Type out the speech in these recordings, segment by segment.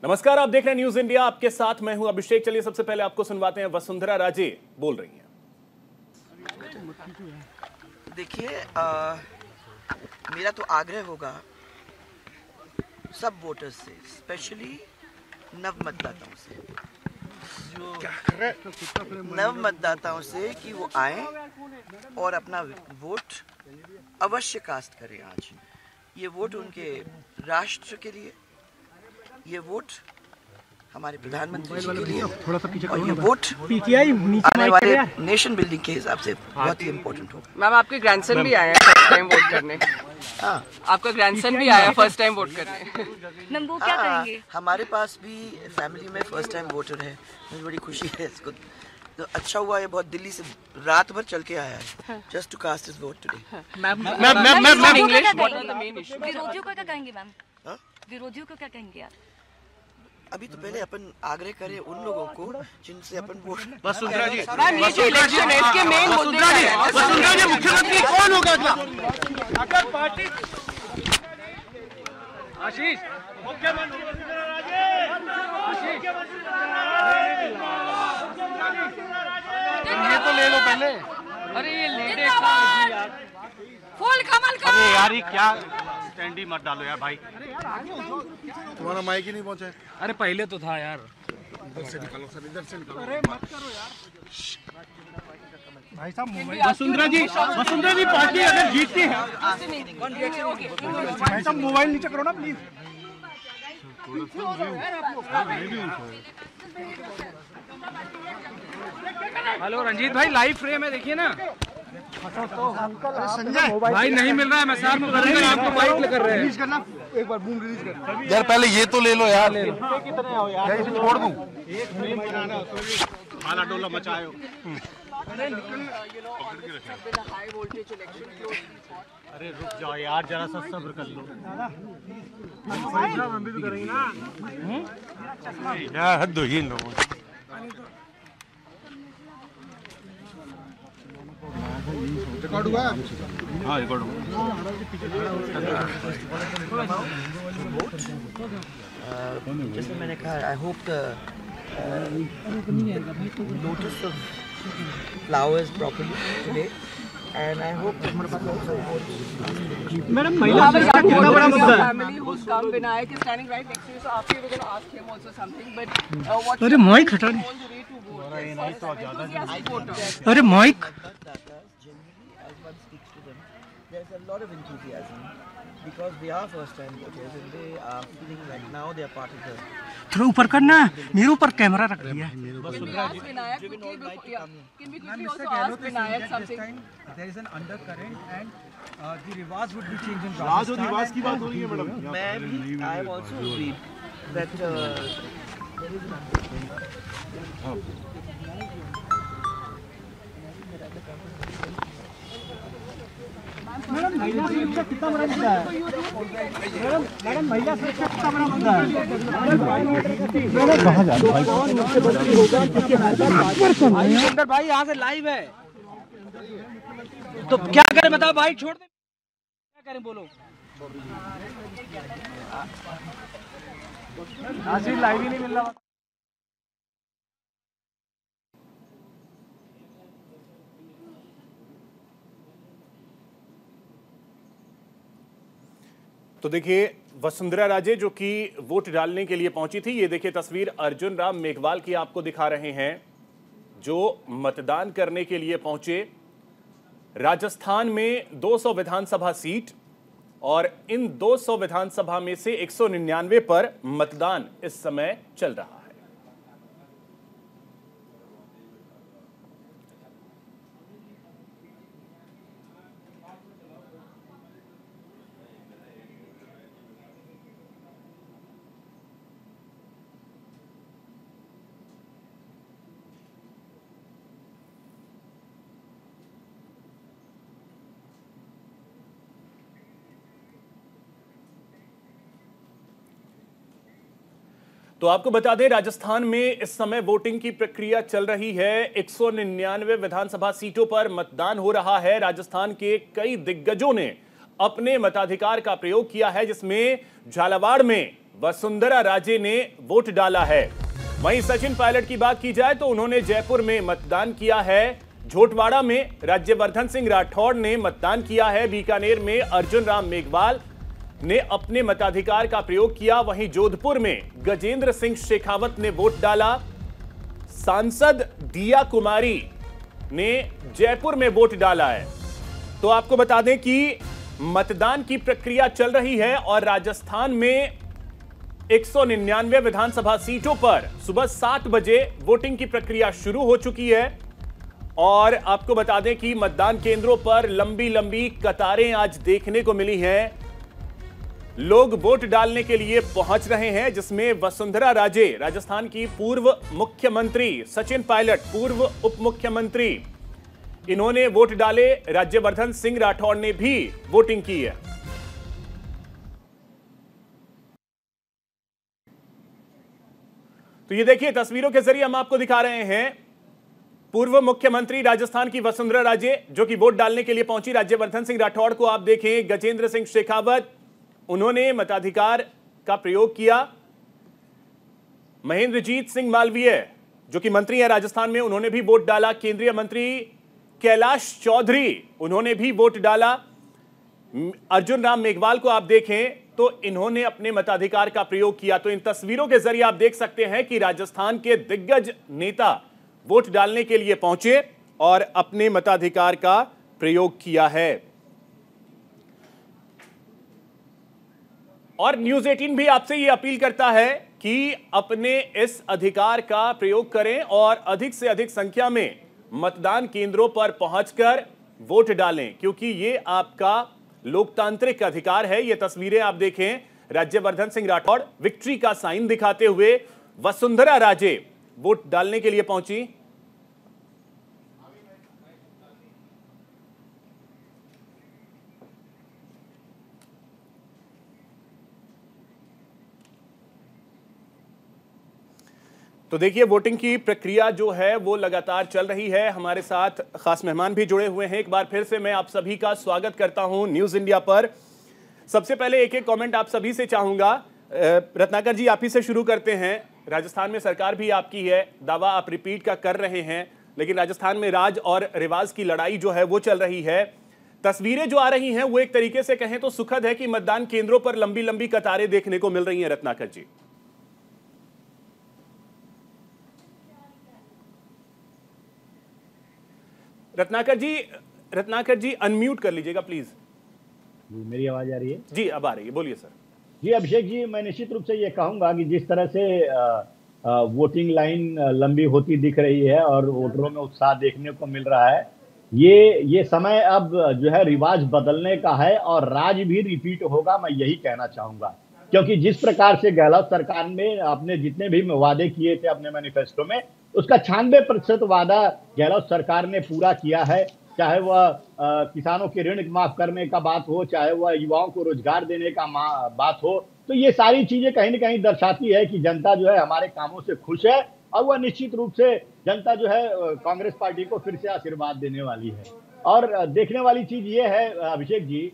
नमस्कार, आप देख रहे हैं न्यूज इंडिया। आपके साथ मैं हूं अभिषेक। चलिए सबसे पहले आपको सुनवाते हैं वसुंधरा राजे बोल रही हैं। देखिए, मेरा तो आग्रह होगा सब वोटर्स से, स्पेशली नव मतदाताओं से, कि वो आए और अपना वोट अवश्य कास्ट करें। आज ये वोट उनके राष्ट्र के लिए, ये वोट हमारे प्रधानमंत्री जी के लिए, और ये वोट आने वाले नेशन बिल्डिंग के हिसाब से बहुत ही इम्पोर्टेंट होगा। मैम, आपके ग्रैंडसन भी आए हैं फर्स्ट टाइम वोट करने। हाँ, आपका ग्रैंडसन भी आया फर्स्ट टाइम वोट करने। मैम वो क्या करेंगे? हमारे पास भी फैमिली में फर्स्ट टाइम वोटर है, मुझे बड़ी खुशी है इसको। तो अच्छा हुआ ये बहुत दिल्ली से रात भर चल के आया है just to cast his vote today. Ma'am English विरोधियों विरोधियों को क्या कहेंगे मैम? विरोधियों को क्या कहेंगे आप? अभी तो पहले अपन आग्रह करें उन लोगों को जिनसे अपन वोट। वसुंधरा जी, मैम, ये जो इलेक्शन है इसके मेन मुद्दे हैं। वसुंधरा जी, मुख्यमंत्री कौन होगा अगर पार्टी? आशीष मुख्यमंत्री ये तो ले लो पहले। अरे ये लेटे फुल कमल का। अरे यार, ये क्या स्टैंडी मत डालो यार भाई। तुम्हारा माइक ही नहीं पहुंचा है। अरे पहले तो था यार। इधर से निकालो सर, इधर से निकालो। अरे मत करो यार भाई साहब। वसुंधरा जी, पार्टी अगर जीतती है, भाई साहब मोबाइल नीचे करो ना प्लीज। हेलो रंजीत भाई, लाइव फ्रेम है, देखिए ना। संजय भाई नहीं मिल रहा है, मैं सार में आपको बाइक कर रहे हैं। करना एक बार बूम रिलीज कर यार पहले ये तो ले लो यार। ले लो कितने हो यार, इसे छोड़ दूं। एक फ्रेम बनाना तो माला डोला मचाए हो। अरे रुक जाओ यार, जरा सा सब्र कर लो यार, हद हो गई इन लोगों की। रिकॉर्ड हुआ? हाँ, रिकॉर्ड हुआ। जैसे मैंने कहा, I hope the notice of flowers properly today, and I hope madam महिला कितना बड़ा मुद्दा है। family who's come, Vinayak is standing right next to you, so after you were going to ask him also something, but what अरे mic हटा नहीं। अरे mic. there's a lot of enthusiasm because they are first time voters and they are feeling like now they are part of the. थोड़ा ऊपर करना, मेरे ऊपर camera रख दिया है। There is an undercurrent and the Rivas would be changed in राज और निवास की बात हो रही है मैडम। मैं भी I have also agreed that there is an madam महिला सुरक्षा कितना बड़ा मुद्दा है? मैडम महिला सुरक्षा कितना बड़ा मुद्दा है? कहाँ जा रहा है भाई? यहाँ से लाइव है तो क्या करें बताओ भाई? छोड़ दे, क्या करें बोलो? आशीष लाइव ही नहीं मिल रहा। तो देखिए वसुंधरा राजे जो कि वोट डालने के लिए पहुंची थी, ये देखिए तस्वीर अर्जुन राम मेघवाल की आपको दिखा रहे हैं जो मतदान करने के लिए पहुंचे। राजस्थान में 200 विधानसभा सीट और इन 200 विधानसभा में से 199 पर मतदान इस समय चल रहा है। तो आपको बता दें, राजस्थान में इस समय वोटिंग की प्रक्रिया चल रही है। 199 विधानसभा सीटों पर मतदान हो रहा है। राजस्थान के कई दिग्गजों ने अपने मताधिकार का प्रयोग किया है, जिसमें झालावाड़ में वसुंधरा राजे ने वोट डाला है। वहीं सचिन पायलट की बात की जाए तो उन्होंने जयपुर में मतदान किया है। झोटवाड़ा में राज्यवर्धन सिंह राठौड़ ने मतदान किया है। बीकानेर में अर्जुन राम मेघवाल ने अपने मताधिकार का प्रयोग किया। वहीं जोधपुर में गजेंद्र सिंह शेखावत ने वोट डाला। सांसद दिया कुमारी ने जयपुर में वोट डाला है। तो आपको बता दें कि मतदान की प्रक्रिया चल रही है और राजस्थान में 199 विधानसभा सीटों पर सुबह 7 बजे वोटिंग की प्रक्रिया शुरू हो चुकी है। और आपको बता दें कि मतदान केंद्रों पर लंबी लंबी कतारें आज देखने को मिली हैं। लोग वोट डालने के लिए पहुंच रहे हैं, जिसमें वसुंधरा राजे, राजस्थान की पूर्व मुख्यमंत्री, सचिन पायलट पूर्व उप मुख्यमंत्री, इन्होंने वोट डाले। राज्यवर्धन सिंह राठौड़ ने भी वोटिंग की है। तो ये देखिए तस्वीरों के जरिए हम आपको दिखा रहे हैं पूर्व मुख्यमंत्री राजस्थान की वसुंधरा राजे जो कि वोट डालने के लिए पहुंची। राज्यवर्धन सिंह राठौड़ को आप देखें, गजेंद्र सिंह शेखावत, उन्होंने मताधिकार का प्रयोग किया। महेंद्रजीत सिंह मालवीय जो कि मंत्री है राजस्थान में, उन्होंने भी वोट डाला। केंद्रीय मंत्री कैलाश चौधरी, उन्होंने भी वोट डाला। अर्जुन राम मेघवाल को आप देखें तो इन्होंने अपने मताधिकार का प्रयोग किया। तो इन तस्वीरों के जरिए आप देख सकते हैं कि राजस्थान के दिग्गज नेता वोट डालने के लिए पहुंचे और अपने मताधिकार का प्रयोग किया है। और न्यूज 18 भी आपसे ये अपील करता है कि अपने इस अधिकार का प्रयोग करें और अधिक से अधिक संख्या में मतदान केंद्रों पर पहुंचकर वोट डालें, क्योंकि ये आपका लोकतांत्रिक अधिकार है। ये तस्वीरें आप देखें, राज्यवर्धन सिंह राठौड़ विक्ट्री का साइन दिखाते हुए, वसुंधरा राजे वोट डालने के लिए पहुंची। तो देखिए वोटिंग की प्रक्रिया जो है वो लगातार चल रही है। हमारे साथ खास मेहमान भी जुड़े हुए हैं। एक बार फिर से मैं आप सभी का स्वागत करता हूं न्यूज इंडिया पर। सबसे पहले एक एक कमेंट आप सभी से चाहूंगा। रत्नाकर जी, आप ही से शुरू करते हैं। राजस्थान में सरकार भी आपकी है, दावा आप रिपीट का कर रहे हैं, लेकिन राजस्थान में राज और रिवाज की लड़ाई जो है वो चल रही है। तस्वीरें जो आ रही हैं वो एक तरीके से कहें तो सुखद है कि मतदान केंद्रों पर लंबी लंबी कतारें देखने को मिल रही हैं। रत्नाकर जी, रत्नाकर जी अनम्यूट कर लीजिएगा प्लीज। जी, मेरी आवाज आ रही है? जी अब आ रही है, बोलिए सर। जी अभिषेक जी, मैं निश्चित रूप से ये कहूंगा कि जिस तरह से वोटिंग लाइन लंबी होती दिख रही है और वोटरों में उत्साह देखने को मिल रहा है, ये समय अब जो है रिवाज बदलने का है और राज भी रिपीट होगा, मैं यही कहना चाहूंगा। क्योंकि जिस प्रकार से गहलोत सरकार ने अपने जितने भी वादे किए थे अपने मैनिफेस्टो में, उसका 96% वादा गहलोत सरकार ने पूरा किया है। चाहे वह किसानों के ऋण माफ करने का बात हो, चाहे वह युवाओं को रोजगार देने का बात हो, तो ये सारी चीजें कहीं ना कहीं दर्शाती है कि जनता जो है हमारे कामों से खुश है और वह निश्चित रूप से जनता जो है कांग्रेस पार्टी को फिर से आशीर्वाद देने वाली है। और देखने वाली चीज ये है अभिषेक जी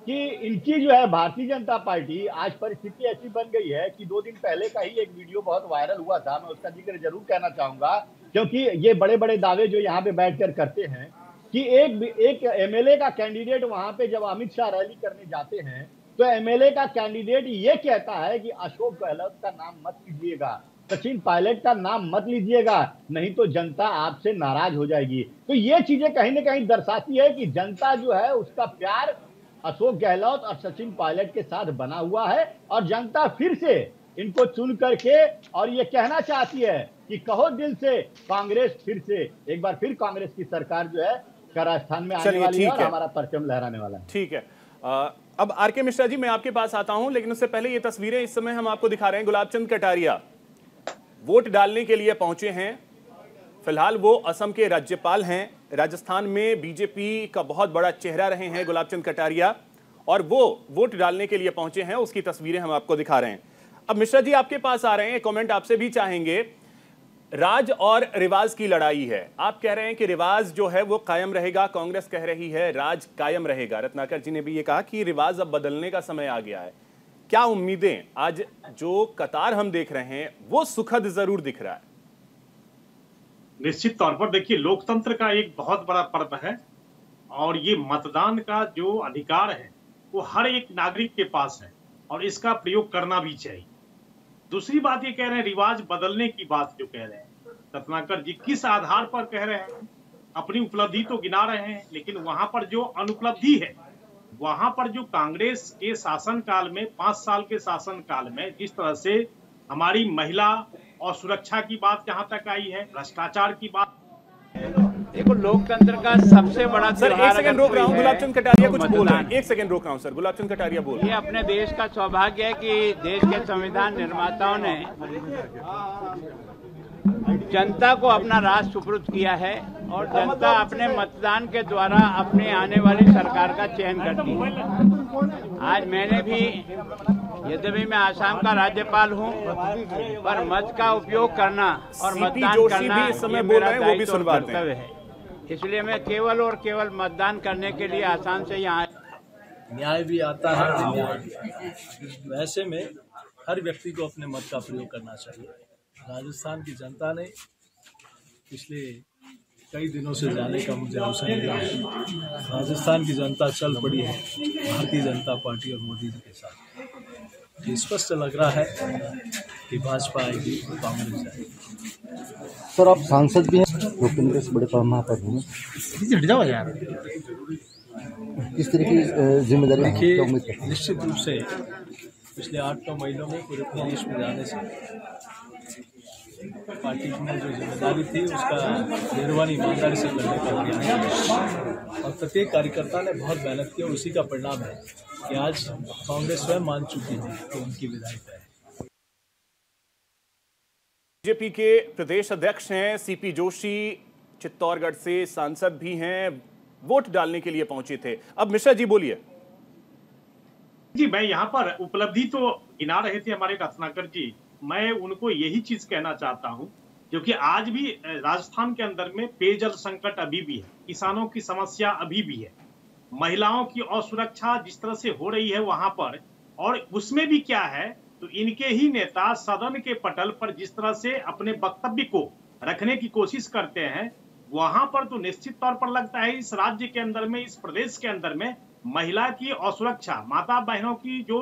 कि इनकी जो है भारतीय जनता पार्टी, आज परिस्थिति ऐसी बन गई है कि 2 दिन पहले का ही एक वीडियो बहुत वायरल हुआ था, मैं उसका जिक्र जरूर कहना चाहूंगा, क्योंकि ये बड़े बड़े दावे जो यहाँ पे बैठकर करते हैं कि एक एमएलए का कैंडिडेट वहां पे जब अमित शाह रैली करने जाते हैं तो एमएलए का कैंडिडेट ये कहता है कि अशोक गहलोत का नाम मत लीजिएगा, सचिन पायलट का नाम मत लीजिएगा, नहीं तो जनता आपसे नाराज हो जाएगी। तो ये चीजें कहीं ना कहीं दर्शाती है कि जनता जो है उसका प्यार अशोक गहलोत और सचिन पायलट के साथ बना हुआ है और जनता फिर से इनको चुन करके और ये कहना चाहती है कि कहो दिल से कांग्रेस फिर से एक बार फिर कांग्रेस की सरकार जो है राजस्थान में आने वाली है और हमारा परचम लहराने वाला है। ठीक है, अब आर.के. मिश्रा जी मैं आपके पास आता हूं, लेकिन उससे पहले ये तस्वीरें इस समय हम आपको दिखा रहे हैं। गुलाबचंद कटारिया वोट डालने के लिए पहुंचे हैं। फिलहाल वो असम के राज्यपाल हैं। राजस्थान में बीजेपी का बहुत बड़ा चेहरा रहे हैं गुलाबचंद कटारिया, और वो वोट डालने के लिए पहुंचे हैं। उसकी तस्वीरें हम आपको दिखा रहे हैं। अब मिश्रा जी आपके पास आ रहे हैं, कमेंट आपसे भी चाहेंगे। राज और रिवाज की लड़ाई है, आप कह रहे हैं कि रिवाज जो है वो कायम रहेगा, कांग्रेस कह रही है राज कायम रहेगा। रत्नाकर जी ने भी ये कहा कि रिवाज अब बदलने का समय आ गया है। क्या उम्मीदें, आज जो कतार हम देख रहे हैं वो सुखद जरूर दिख रहा है? निश्चित तौर पर देखिए, लोकतंत्र का एक बहुत बड़ा पर्व है और ये मतदान का जो अधिकार है वो हर एक नागरिक के पास है और इसका प्रयोग करना भी चाहिए। दूसरी बात ये कह रहे हैं रिवाज बदलने की बात जो कह रहे हैं रत्नाकर जी, किस आधार पर कह रहे हैं? अपनी उपलब्धि तो गिना रहे हैं, लेकिन वहां पर जो अनुपलब्धि है, वहां पर जो कांग्रेस के शासन काल में 5 साल के शासन काल में जिस तरह से हमारी महिला और सुरक्षा की बात जहां तक आई है, भ्रष्टाचार की बात। देखो, लोकतंत्र का सबसे बड़ा सर एक सेकंड रोक रहा हूं, गुलाबचंद कटारिया कुछ बोल रहे हैं। एक सेकंड रोक रहा हूं सर, गुलाबचंद कटारिया बोल रहे हैं। ये अपने देश का सौभाग्य है कि देश के संविधान निर्माताओं ने जनता को अपना राज सुपुर्द किया है और जनता अपने मतदान के द्वारा अपने आने वाली सरकार का चयन करती है। आज मैंने भी, यद्यपि मैं आसाम का राज्यपाल हूं, पर मत का उपयोग करना और मतदान करना ये मेरा दायित्व और कर्तव्य है। इसलिए मैं केवल और केवल मतदान करने के लिए आसाम से यहाँ। न्याय भी आता है, अन्याय भी। वैसे में हर व्यक्ति को अपने मत का प्रयोग करना चाहिए। राजस्थान की जनता ने पिछले कई दिनों से जाने का मुझे अवसर मिला है। राजस्थान की जनता चल पड़ी है भारतीय जनता पार्टी और मोदी जी के साथ। ये स्पष्ट लग रहा है कि भाजपा आएगी, कांग्रेस आएगी। सर, आप सांसद भी हैं, लोकतंत्र से बड़े महापद हैं, हट जाओ यार। किस तरह की जिम्मेदारी? देखिए, निश्चित रूप से पिछले 8-9 महीनों में पूरे प्रदेश में जाने से पार्टी की जो जिम्मेदारी थी उसका निर्वहन ईमानदारी से करने का प्रयास और प्रत्येक कार्यकर्ता ने बहुत मेहनत की और उसी का परिणाम है कि आज कांग्रेस स्वयं मान चुकी है कि उनकी विधायिका है। बीजेपी के प्रदेश अध्यक्ष हैं सीपी जोशी, चित्तौड़गढ़ से सांसद भी हैं, वोट डालने के लिए पहुंचे थे। अब मिश्रा जी बोलिए। जी, मैं यहाँ पर उपलब्धि तो गिना रहे थे हमारे रत्नाकर जी, मैं उनको यही चीज कहना चाहता हूँ क्योंकि आज भी राजस्थान के अंदर में पेयजल संकट अभी भी है, किसानों की समस्या अभी भी है, महिलाओं की असुरक्षा जिस तरह से हो रही है वहां पर, और उसमें भी क्या है तो इनके ही नेता सदन के पटल पर जिस तरह से अपने वक्तव्य को रखने की कोशिश करते हैं, वहां पर तो निश्चित तौर पर लगता है इस राज्य के अंदर में, इस प्रदेश के अंदर में महिला की असुरक्षा, माता बहनों की जो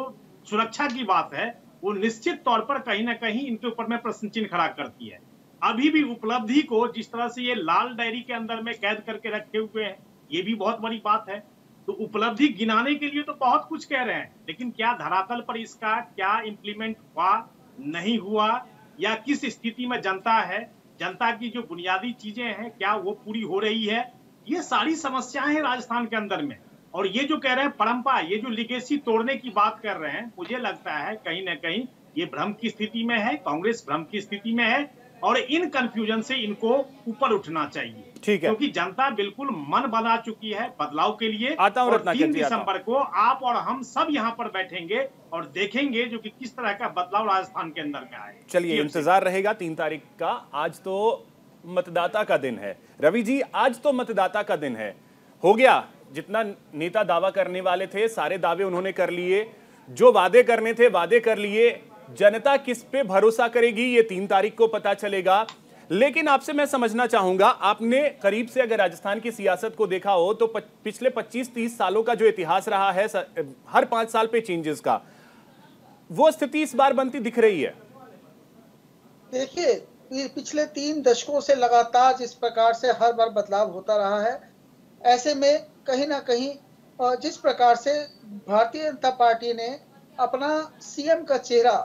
सुरक्षा की बात है वो निश्चित तौर पर कहीं ना कहीं इनके ऊपर में प्रश्न चिन्ह खड़ा करती है। अभी भी उपलब्धि को जिस तरह से ये लाल डायरी के अंदर में कैद करके रखे हुए हैं, ये भी बहुत बड़ी बात है। तो उपलब्धि गिनाने के लिए तो बहुत कुछ कह रहे हैं, लेकिन क्या धरातल पर इसका क्या इम्प्लीमेंट हुआ, नहीं हुआ, या किस स्थिति में जनता है, जनता की जो बुनियादी चीजें हैं क्या वो पूरी हो रही है, ये सारी समस्याएं हैं राजस्थान के अंदर में। और ये जो कह रहे हैं परंपरा, ये जो लिगेसी तोड़ने की बात कर रहे हैं, मुझे लगता है कहीं ना कहीं ये भ्रम की स्थिति में है, कांग्रेस भ्रम की स्थिति में है और इन कंफ्यूजन से इनको ऊपर उठना चाहिए। ठीक है, क्योंकि जनता बिल्कुल मन बना चुकी है बदलाव के लिए। आता हूं, और 3 दिसंबर को आप और हम सब यहाँ पर बैठेंगे और देखेंगे जो कि किस तरह का बदलाव राजस्थान के अंदर में आए। चलिए, इंतजार रहेगा 3 तारीख का। आज तो मतदाता का दिन है। रवि जी, आज तो मतदाता का दिन है। हो गया, जितना नेता दावा करने वाले थे सारे दावे उन्होंने कर लिए, जो वादे करने थे वादे कर लिए। जनता किस पे भरोसा करेगी ये 3 तारीख को पता चलेगा। लेकिन आपसे मैं समझना चाहूंगा, आपने करीब से अगर राजस्थान की सियासत को देखा हो तो पिछले 25-30 सालों का जो इतिहास रहा है, हर 5 साल पे चेंजेस का, वो स्थिति इस बार बनती दिख रही है। देखिए, पिछले 3 दशकों से लगातार जिस प्रकार से हर बार बदलाव होता रहा है, ऐसे में कहीं ना कहीं जिस प्रकार से भारतीय जनता पार्टी ने अपना सीएम का चेहरा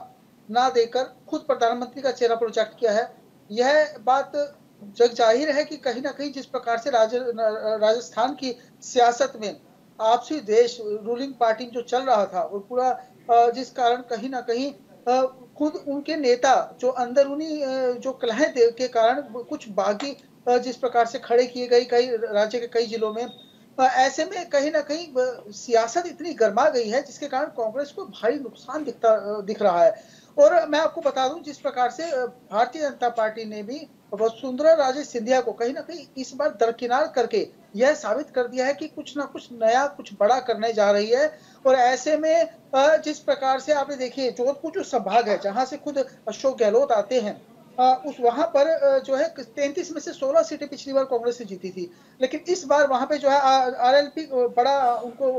ना देकर खुद प्रधानमंत्री का चेहरा प्रोजेक्ट किया है, यह बात जग जाहिर है कि कहीं ना कहीं जिस प्रकार से राजस्थान की सियासत में आपसी देश रूलिंग पार्टी जो चल रहा था और पूरा जिस कारण कहीं ना कहीं खुद उनके नेता जो अंदरूनी जो कलह के कारण कुछ बागी जिस प्रकार से खड़े किए गए कई राज्य के कई जिलों में, ऐसे में कहीं ना कहीं सियासत इतनी गर्मा गई है जिसके कारण कांग्रेस को भारी नुकसान दिख रहा है। और मैं आपको बता दूं, जिस प्रकार से भारतीय जनता पार्टी ने भी वसुंधरा राजे सिंधिया को कहीं ना कहीं इस बार दरकिनार करके यह साबित कर दिया है कि कुछ ना कुछ नया, कुछ बड़ा करने जा रही है। और ऐसे में जिस प्रकार से आपने देखिए, जोधपुर जो संभाग है जहां से खुद अशोक गहलोत आते हैं, उस वहां पर जो है 33 में से 16 सीटें पिछली बार कांग्रेस से जीती थी, लेकिन इस बार वहां पे जो है आरएलपी बड़ा उनको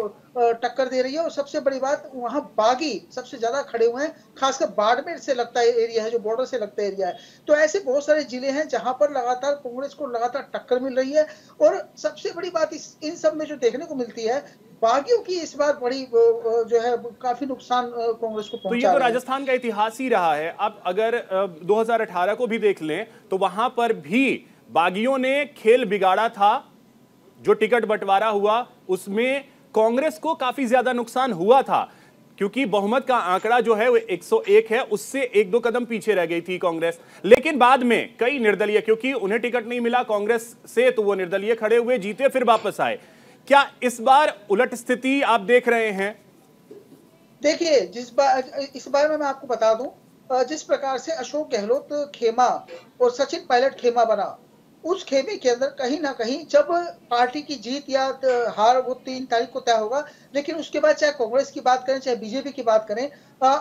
टक्कर दे रही है। और सबसे बड़ी बात, वहां बागी सबसे ज्यादा खड़े हुए हैं, खासकर बाड़मेर से लगता है एरिया है, जो बॉर्डर से लगता एरिया है। तो ऐसे बहुत सारे जिले हैं जहां पर लगातार कांग्रेस को लगातार टक्कर मिल रही है। और सबसे बड़ी बात इन सब में जो देखने को मिलती है, बागियों की इस बार बड़ी जो है काफी नुकसान कांग्रेस को पहुंचा। तो ये तो राजस्थान का इतिहास ही रहा है। अब अगर 2018 को भी देख लें तो वहां पर भी बागियों ने खेल बिगाड़ा था। जो टिकट बंटवारा हुआ उसमें कांग्रेस को काफी ज्यादा नुकसान हुआ था, क्योंकि बहुमत का आंकड़ा जो है वो 101 है, उससे 1-2 कदम पीछे रह गई थी कांग्रेस। लेकिन बाद में कई निर्दलीय, क्योंकि उन्हें टिकट नहीं मिला कांग्रेस से, तो वो निर्दलीय खड़े हुए, जीते, फिर वापस आए। क्या इस बार उलट स्थिति आप देख रहे हैं? देखिए, इस बार में मैं आपको बता दूं, जिस प्रकार से अशोक गहलोत खेमा और सचिन पायलट खेमा बना, उस खेमे के अंदर कहीं ना कहीं जब पार्टी की जीत या हार वो 3 तारीख को तय होगा, लेकिन उसके बाद चाहे कांग्रेस की बात करें चाहे बीजेपी की बात करें,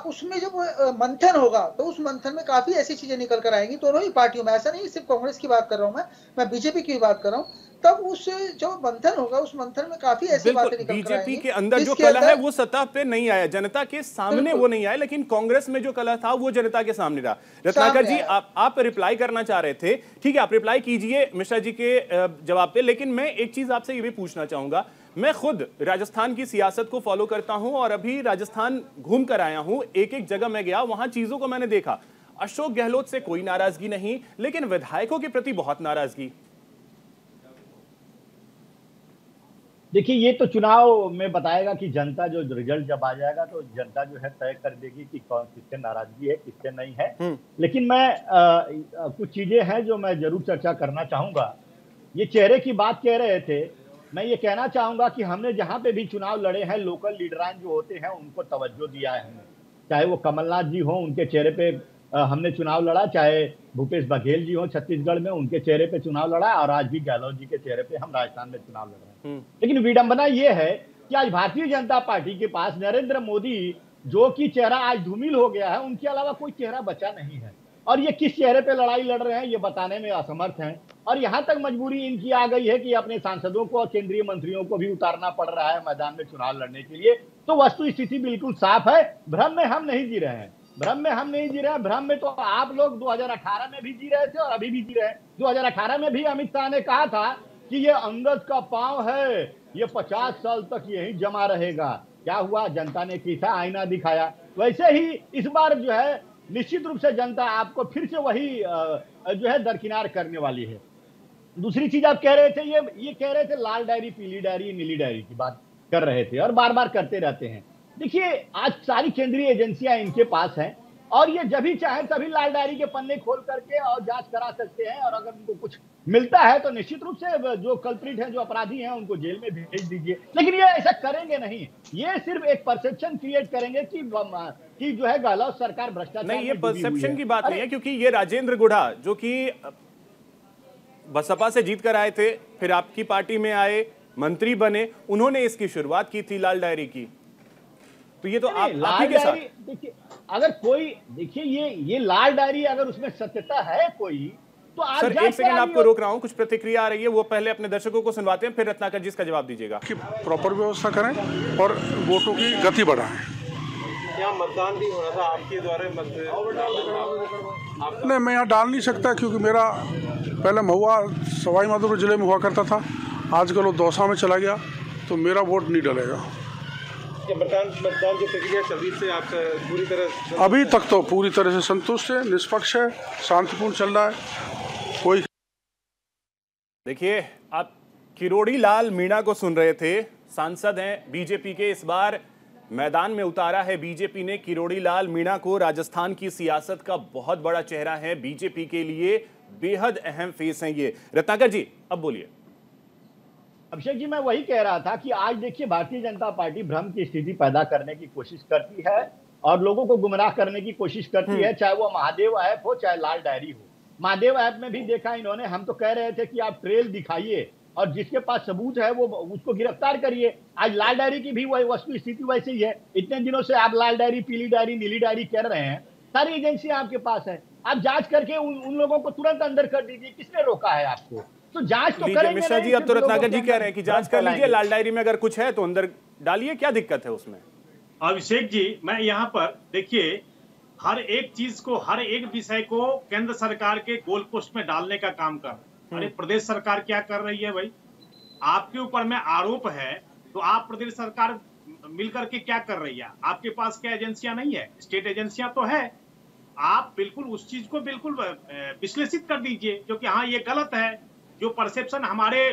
उसमें जब मंथन होगा तो उस मंथन में काफी ऐसी चीजें निकल कर आएंगी दोनों ही पार्टियों में। ऐसा नहीं सिर्फ कांग्रेस की बात कर रहा हूं, मैं बीजेपी की बात कर रहा हूं। तब उस जो मंथन होगा, उस मंथन में काफी ऐसी बातें निकल कर आएंगी। बीजेपी के अंदर जो कलह है वो सतह पे नहीं आया, जनता के सामने वो नहीं आया, लेकिन कांग्रेस में जो कलह था वो जनता के सामने रहा। रत्नाकर जी, आप रिप्लाई करना चाह रहे थे, ठीक है, आप रिप्लाई कीजिए मिश्रा जी के जवाब पे। लेकिन मैं एक चीज आपसे ये भी पूछना चाहूंगा, मैं खुद राजस्थान की सियासत को फॉलो करता हूं और अभी राजस्थान घूम कर आया हूं, एक एक जगह मैं गया, वहां चीजों को मैंने देखा। अशोक गहलोत से कोई नाराजगी नहीं, लेकिन विधायकों के प्रति बहुत नाराजगी। देखिए, ये तो चुनाव में बताएगा कि जनता जो रिजल्ट जब आ जाएगा तो जनता जो है तय कर देगी कि कौन किससे नाराजगी है, किससे नहीं है। लेकिन मैं कुछ चीजें हैं जो मैं जरूर चर्चा करना चाहूंगा। ये चेहरे की बात कह रहे थे, मैं ये कहना चाहूंगा कि हमने जहां पे भी चुनाव लड़े हैं, लोकल लीडरान जो होते हैं उनको तवज्जो दिया है हमने। चाहे वो कमलनाथ जी हो, उनके चेहरे पे हमने चुनाव लड़ा, चाहे भूपेश बघेल जी हो छत्तीसगढ़ में, उनके चेहरे पे चुनाव लड़ा, और आज भी गहलोत जी के चेहरे पे हम राजस्थान में चुनाव लड़ रहे हैं। लेकिन विडंबना ये है कि आज भारतीय जनता पार्टी के पास नरेंद्र मोदी, जो कि चेहरा आज धूमिल हो गया है, उनके अलावा कोई चेहरा बचा नहीं है। और ये किस चेहरे पे लड़ाई लड़ रहे हैं ये बताने में असमर्थ हैं। और यहां तक मजबूरी इनकी आ गई है कि अपने सांसदों को और केंद्रीय मंत्रियों को भी उतारना पड़ रहा है मैदान में चुनाव लड़ने के लिए। तो वस्तु स्थिति बिल्कुल साफ है। भ्रम में हम नहीं जी रहे हैं, भ्रम में हम नहीं जी रहे हैं। भ्रम में तो आप लोग 2018 में भी जी रहे थे और अभी भी जी रहे हैं। 2018 में भी अमित शाह ने कहा था कि ये अंगद का पांव है, ये 50 साल तक यही जमा रहेगा। क्या हुआ? जनता ने कैसा आईना दिखाया। वैसे ही इस बार जो है निश्चित रूप से जनता आपको फिर से वही जो है दरकिनार करने वाली है। दूसरी चीज आप कह रहे थे, ये कह रहे थे लाल डायरी, पीली डायरी, नीली डायरी की बात कर रहे थे और बार बार करते रहते हैं। देखिए, आज सारी केंद्रीय एजेंसियां इनके पास हैं और ये जब भी चाहे तभी लाल डायरी के पन्ने खोल करके और जांच करा सकते हैं। और अगर उनको कुछ मिलता है तो निश्चित रूप से जो कल्प्रिट हैं, जो अपराधी हैं, उनको जेल में भेज दीजिए। लेकिन ये ऐसा करेंगे नहीं। ये सिर्फ एक परसेप्शन क्रिएट करेंगे कि जो है गहलोत सरकार भ्रष्टाचार नहीं, ये परसेप्शन की बात नहीं है, क्योंकि ये राजेंद्र गुढ़ा जो कि बसपा से जीत कर आए थे, फिर आपकी पार्टी में आए, मंत्री बने, उन्होंने इसकी शुरुआत की थी लाल डायरी की। तो ये तो आप ही के साथ। देखिए, अगर कोई, देखिए ये लाल डायरी अगर उसमें सत्यता है कोई, तो आप सर एक सेकंड आपको रोक रहा हूं, कुछ प्रतिक्रिया आ रही है, वो पहले अपने दर्शकों को सुनवाते हैं, फिर रत्नाकर जी इसका जवाब दीजिएगा। कि प्रॉपर व्यवस्था करें और वोटों की गति बढ़ाएं। यहाँ मतदान भी होना था आपके द्वारा, नहीं, मैं यहाँ डाल नहीं सकता क्योंकि मेरा पहले महुआ सवाई माधोपुर जिले में हुआ करता था, आजकल वो दौसा में चला गया, तो मेरा वोट नहीं डलेगा। मतदान जो प्रक्रिया चल रही है आप पूरी तरह, अभी तक तो पूरी तरह से संतुष्ट है, निष्पक्ष है, शांतिपूर्ण चल रहा है। कोई देखिए, आप किरोड़ी लाल मीणा को सुन रहे थे, सांसद हैं बीजेपी के। इस बार मैदान में उतारा है बीजेपी ने किरोड़ी लाल मीणा को। राजस्थान की सियासत का बहुत बड़ा चेहरा है, बीजेपी के लिए बेहद अहम फेस हैं ये। रत्नाकर जी अब बोलिए। अभिषेक जी, मैं वही कह रहा था कि आज देखिए भारतीय जनता पार्टी भ्रम की स्थिति पैदा करने की कोशिश करती है और लोगों को गुमराह करने की कोशिश करती है, चाहे वो महादेव ऐप हो चाहे लाल डायरी हो। महादेव ऐप में भी देखा इन्होंने, हम तो कह रहे थे कि आप ट्रेल दिखाइए और जिसके पास सबूत है वो उसको गिरफ्तार करिए। आज लाल डायरी की भी वही वस्तु स्थिति वैसे ही है। इतने दिनों से आप लाल डायरी, पीली डायरी, नीली डायरी कह रहे हैं, सारी एजेंसियां आपके पास है। आप जांच करके उन लोगों को तुरंत अंदर कर दीजिए। किसने रोका है आपको? तो जांच तो करेंगे। मिश्रा जी, अब तो रत्नाकर जी कह रहे हैं कि जांच कर लीजिए, लाल डायरी में अगर कुछ है तो अंदर डालिए, क्या दिक्कत है उसमें? अभिषेक जी, मैं यहाँ पर देखिए, हर एक चीज को, हर एक विषय को केंद्र सरकार के गोल पोस्ट में डालने का काम कर रहे। अरे प्रदेश सरकार क्या कर रही है भाई? आपके ऊपर में आरोप है तो आप प्रदेश सरकार मिलकर के क्या कर रही है? आपके पास क्या एजेंसियां नहीं है? स्टेट एजेंसियां तो है। आप बिल्कुल उस चीज को बिल्कुल विश्लेषित कर दीजिए जो कि हाँ ये गलत है। जो परसेप्शन हमारे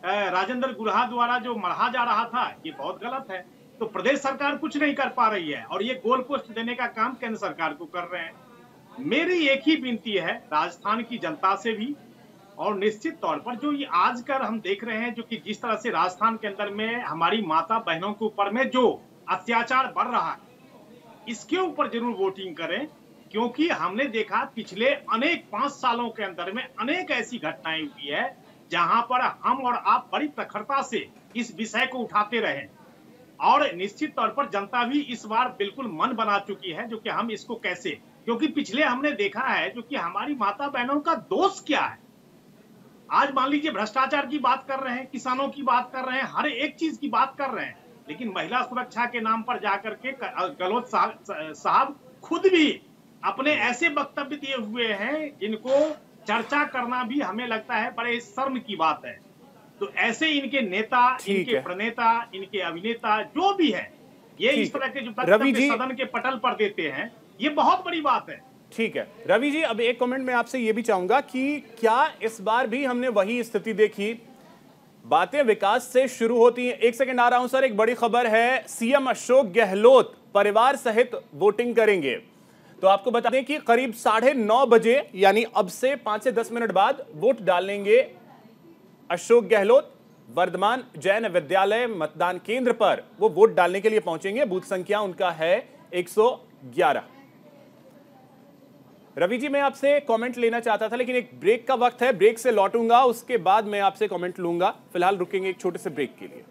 राजेंद्र गुरहा द्वारा जो मढ़ा जा रहा था ये बहुत गलत है। तो प्रदेश सरकार कुछ नहीं कर पा रही है और ये गोल पोस्ट देने का काम केंद्र सरकार को कर रहे हैं। मेरी एक ही विनती है राजस्थान की जनता से भी, और निश्चित तौर पर जो ये आजकल हम देख रहे हैं, जो कि जिस तरह से राजस्थान के अंदर में हमारी माता बहनों के ऊपर में जो अत्याचार बढ़ रहा है, इसके ऊपर जरूर वोटिंग करें। क्योंकि हमने देखा पिछले अनेक 5 सालों के अंदर में अनेक ऐसी घटनाएं हुई है जहां पर हम और आप बड़ी प्रखरता से इस विषय को उठाते रहे, और निश्चित तौर पर जनता भी इस बार बिल्कुल मन बना चुकी है जो कि हम इसको कैसे, क्योंकि पिछले हमने देखा है जो कि हमारी माता बहनों का दोष क्या है। आज मान लीजिए भ्रष्टाचार की बात कर रहे हैं, किसानों की बात कर रहे हैं, हर एक चीज की बात कर रहे हैं, लेकिन महिला सुरक्षा के नाम पर जाकर के गहलोत साहब खुद भी अपने ऐसे वक्तव्य दिए हुए हैं जिनको चर्चा करना भी हमें लगता है बड़े शर्म की बात है। तो ऐसे इनके नेता, इनके प्रणेता, इनके अभिनेता जो भी है, ये इस तरह के जो वक्तव्य सदन के पटल पर देते हैं, ये बहुत बड़ी बात है। ठीक है रवि जी, अब एक कमेंट मैं आपसे ये भी चाहूंगा कि क्या इस बार भी हमने वही स्थिति देखी? बातें विकास से शुरू होती हैं। एक सेकंड आ रहा हूं सर, एक बड़ी खबर है, सीएम अशोक गहलोत परिवार सहित वोटिंग करेंगे। तो आपको बता दें कि करीब 9:30 बजे, यानी अब से 5 से 10 मिनट बाद वोट डालेंगे अशोक गहलोत। वर्धमान जैन विद्यालय मतदान केंद्र पर वो वोट डालने के लिए पहुंचेंगे। बूथ संख्या उनका है 111। रवि जी, मैं आपसे कमेंट लेना चाहता था लेकिन एक ब्रेक का वक्त है, ब्रेक से लौटूंगा, उसके बाद मैं आपसे कमेंट लूंगा। फिलहाल रुकेंगे एक छोटे से ब्रेक के लिए।